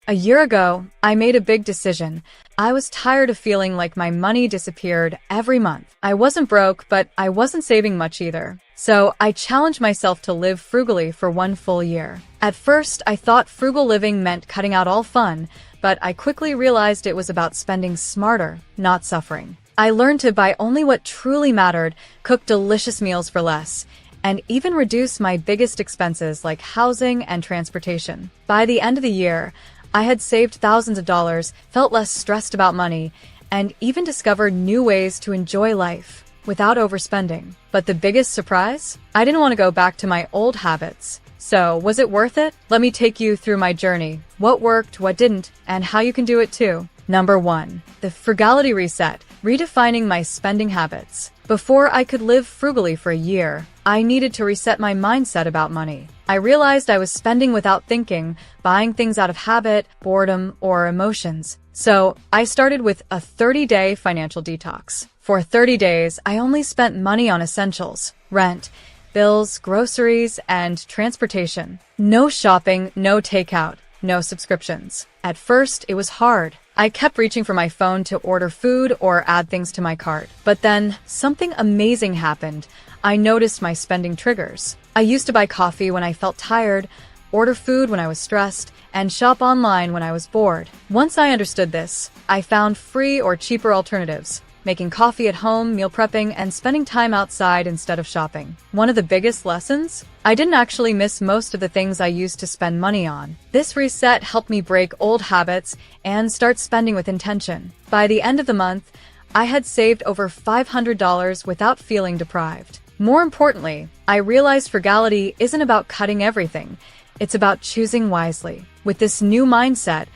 A year ago, I made a big decision. I was tired of feeling like my money disappeared every month. I wasn't broke, but I wasn't saving much either. So I challenged myself to live frugally for one full year. At first, I thought frugal living meant cutting out all fun, but I quickly realized it was about spending smarter, not suffering. I learned to buy only what truly mattered, cook delicious meals for less, and even reduce my biggest expenses like housing and transportation. By the end of the year, I had saved thousands of dollars, felt less stressed about money, and even discovered new ways to enjoy life without overspending. But the biggest surprise? I didn't want to go back to my old habits. So, was it worth it? Let me take you through my journey, what worked, what didn't, and how you can do it too. Number 1. The Frugality Reset, redefining my spending habits. Before I could live frugally for a year, I needed to reset my mindset about money. I realized I was spending without thinking, buying things out of habit, boredom, or emotions. So, I started with a 30-day financial detox. For 30 days, I only spent money on essentials, rent, bills, groceries, and transportation. No shopping, no takeout, no subscriptions. At first, it was hard. I kept reaching for my phone to order food or add things to my cart. But then, something amazing happened. I noticed my spending triggers. I used to buy coffee when I felt tired, order food when I was stressed, and shop online when I was bored. Once I understood this, I found free or cheaper alternatives, making coffee at home, meal prepping, and spending time outside instead of shopping. One of the biggest lessons? I didn't actually miss most of the things I used to spend money on. This reset helped me break old habits and start spending with intention. By the end of the month, I had saved over $500 without feeling deprived. More importantly, I realized frugality isn't about cutting everything. It's about choosing wisely. With this new mindset,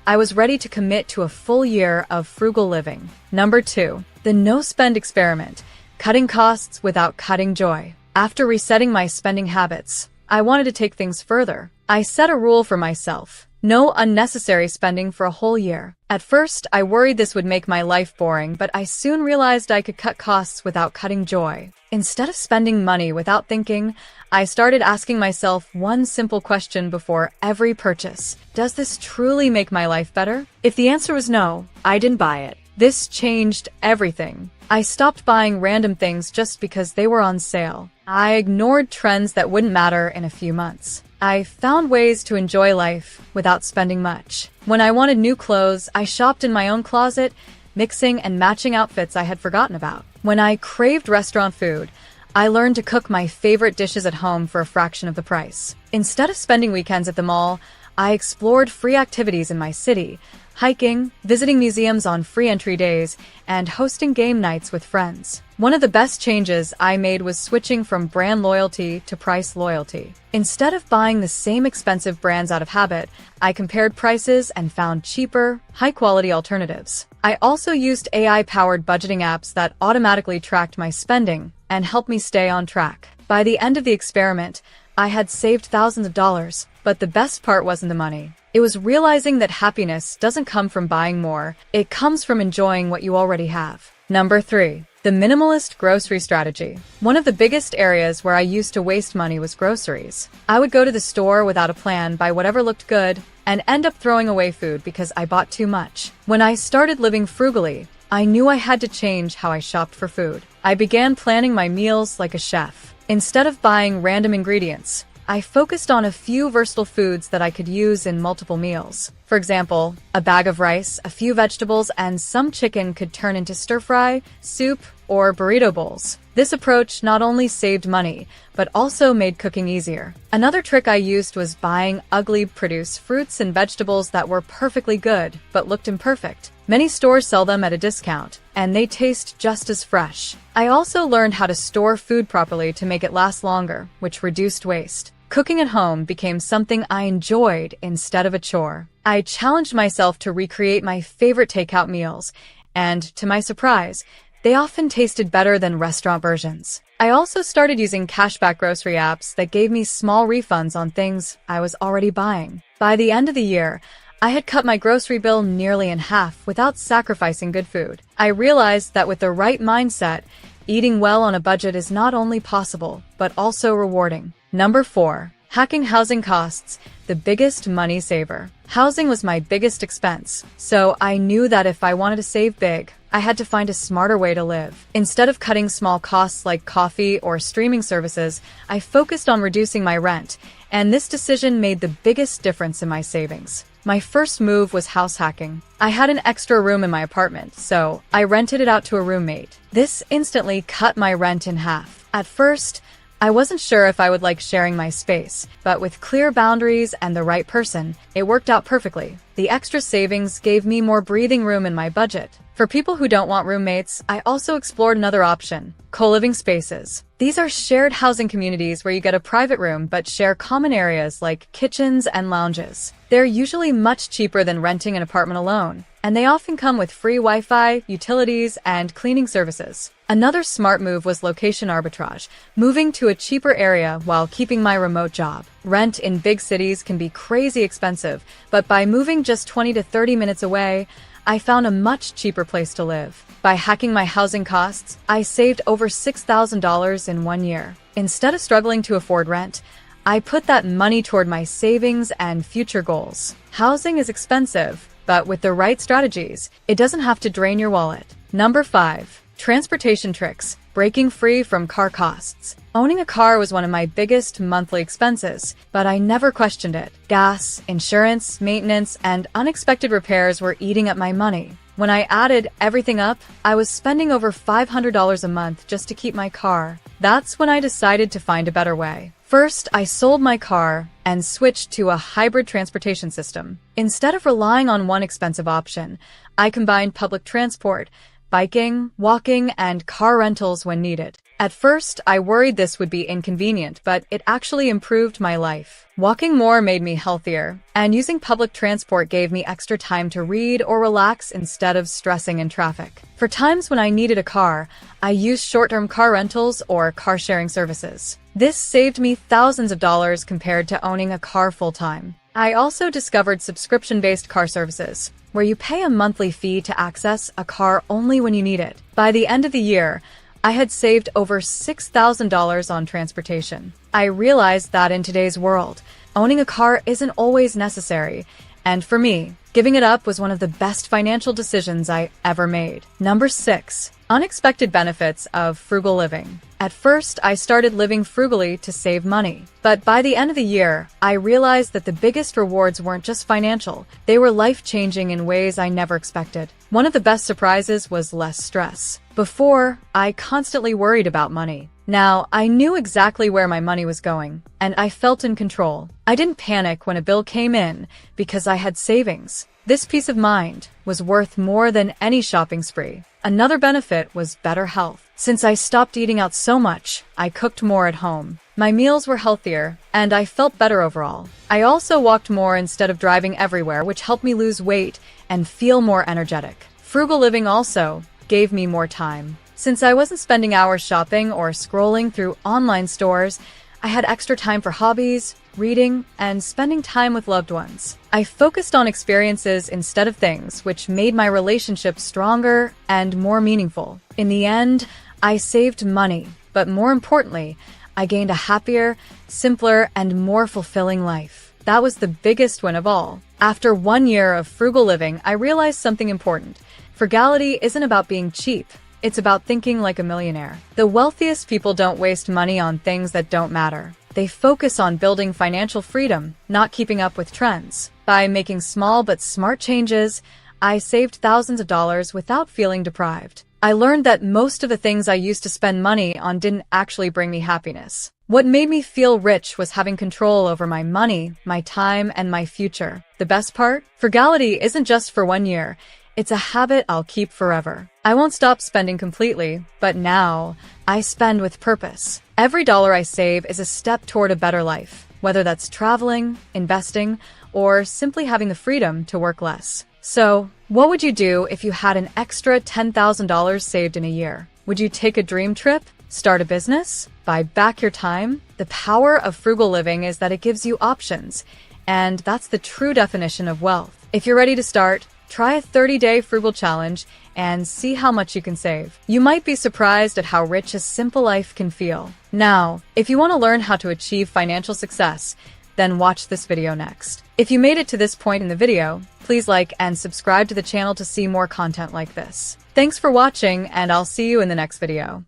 I was ready to commit to a full year of frugal living. Number 2. The no-spend experiment, cutting costs without cutting joy. After resetting my spending habits, I wanted to take things further. I set a rule for myself. No unnecessary spending for a whole year. At first, I worried this would make my life boring, but I soon realized I could cut costs without cutting joy. Instead of spending money without thinking, I started asking myself one simple question before every purchase. Does this truly make my life better? If the answer was no, I didn't buy it. This changed everything. I stopped buying random things just because they were on sale. I ignored trends that wouldn't matter in a few months. I found ways to enjoy life without spending much. When I wanted new clothes, I shopped in my own closet, mixing and matching outfits I had forgotten about. When I craved restaurant food, I learned to cook my favorite dishes at home for a fraction of the price. Instead of spending weekends at the mall, I explored free activities in my city, hiking, visiting museums on free entry days, and hosting game nights with friends. One of the best changes I made was switching from brand loyalty to price loyalty. Instead of buying the same expensive brands out of habit, I compared prices and found cheaper, high-quality alternatives. I also used AI-powered budgeting apps that automatically tracked my spending and helped me stay on track. By the end of the experiment, I had saved thousands of dollars, but the best part wasn't the money. It was realizing that happiness doesn't come from buying more, it comes from enjoying what you already have. Number 3. The minimalist grocery strategy. One of the biggest areas where I used to waste money was groceries. I would go to the store without a plan, buy whatever looked good, and end up throwing away food because I bought too much. When I started living frugally, I knew I had to change how I shopped for food. I began planning my meals like a chef. Instead of buying random ingredients, I focused on a few versatile foods that I could use in multiple meals. For example, a bag of rice, a few vegetables, and some chicken could turn into stir-fry, soup, or burrito bowls. This approach not only saved money, but also made cooking easier. Another trick I used was buying ugly produce fruits and vegetables that were perfectly good, but looked imperfect. Many stores sell them at a discount, and they taste just as fresh. I also learned how to store food properly to make it last longer, which reduced waste. Cooking at home became something I enjoyed instead of a chore. I challenged myself to recreate my favorite takeout meals, and to my surprise, they often tasted better than restaurant versions. I also started using cashback grocery apps that gave me small refunds on things I was already buying. By the end of the year, I had cut my grocery bill nearly in half without sacrificing good food. I realized that with the right mindset, eating well on a budget is not only possible, but also rewarding. Number 4. Hacking housing costs, the biggest money saver. Housing was my biggest expense, so I knew that if I wanted to save big, I had to find a smarter way to live. Instead of cutting small costs like coffee or streaming services, I focused on reducing my rent, and this decision made the biggest difference in my savings. My first move was house hacking. I had an extra room in my apartment, so I rented it out to a roommate. This instantly cut my rent in half. At first, I wasn't sure if I would like sharing my space, but with clear boundaries and the right person, it worked out perfectly. The extra savings gave me more breathing room in my budget. For people who don't want roommates, I also explored another option: co-living spaces. These are shared housing communities where you get a private room but share common areas like kitchens and lounges. They're usually much cheaper than renting an apartment alone, and they often come with free Wi-Fi, utilities, and cleaning services. Another smart move was location arbitrage, moving to a cheaper area while keeping my remote job. Rent in big cities can be crazy expensive, but by moving just 20 to 30 minutes away, I found a much cheaper place to live. By hacking my housing costs, I saved over $6,000 in 1 year. Instead of struggling to afford rent, I put that money toward my savings and future goals. Housing is expensive, but with the right strategies, it doesn't have to drain your wallet. Number 5. Transportation tricks. Breaking free from car costs. Owning a car was one of my biggest monthly expenses, but I never questioned it. Gas, insurance, maintenance, and unexpected repairs were eating up my money. When I added everything up, I was spending over $500 a month just to keep my car. That's when I decided to find a better way. First, I sold my car and switched to a hybrid transportation system. Instead of relying on one expensive option, I combined public transport, biking, walking, and car rentals when needed. At first, I worried this would be inconvenient, but it actually improved my life. Walking more made me healthier, and using public transport gave me extra time to read or relax instead of stressing in traffic. For times when I needed a car, I used short-term car rentals or car-sharing services. This saved me thousands of dollars compared to owning a car full-time. I also discovered subscription-based car services, where you pay a monthly fee to access a car only when you need it. By the end of the year, I had saved over $6,000 on transportation. I realized that in today's world, owning a car isn't always necessary, and for me, giving it up was one of the best financial decisions I ever made. Number 6. Unexpected benefits of frugal living. At first, I started living frugally to save money. But by the end of the year, I realized that the biggest rewards weren't just financial. They were life-changing in ways I never expected. One of the best surprises was less stress. Before, I constantly worried about money. Now, I knew exactly where my money was going, and I felt in control. I didn't panic when a bill came in because I had savings. This peace of mind was worth more than any shopping spree. Another benefit was better health. Since I stopped eating out so much, I cooked more at home. My meals were healthier, and I felt better overall. I also walked more instead of driving everywhere, which helped me lose weight and feel more energetic. Frugal living also gave me more time. Since I wasn't spending hours shopping or scrolling through online stores, I had extra time for hobbies, reading, and spending time with loved ones. I focused on experiences instead of things, which made my relationships stronger and more meaningful. In the end, I saved money, but more importantly, I gained a happier, simpler, and more fulfilling life. That was the biggest win of all. After 1 year of frugal living, I realized something important. Frugality isn't about being cheap. It's about thinking like a millionaire. The wealthiest people don't waste money on things that don't matter. They focus on building financial freedom, not keeping up with trends. By making small but smart changes, I saved thousands of dollars without feeling deprived. I learned that most of the things I used to spend money on didn't actually bring me happiness. What made me feel rich was having control over my money, my time, and my future. The best part? Frugality isn't just for 1 year. It's a habit I'll keep forever. I won't stop spending completely, but now I spend with purpose. Every dollar I save is a step toward a better life, whether that's traveling, investing, or simply having the freedom to work less. So, what would you do if you had an extra $10,000 saved in a year? Would you take a dream trip? Start a business? Buy back your time? The power of frugal living is that it gives you options, and that's the true definition of wealth. If you're ready to start, try a 30-day frugal challenge and see how much you can save. You might be surprised at how rich a simple life can feel. Now, if you want to learn how to achieve financial success, then watch this video next. If you made it to this point in the video, please like and subscribe to the channel to see more content like this. Thanks for watching, and I'll see you in the next video.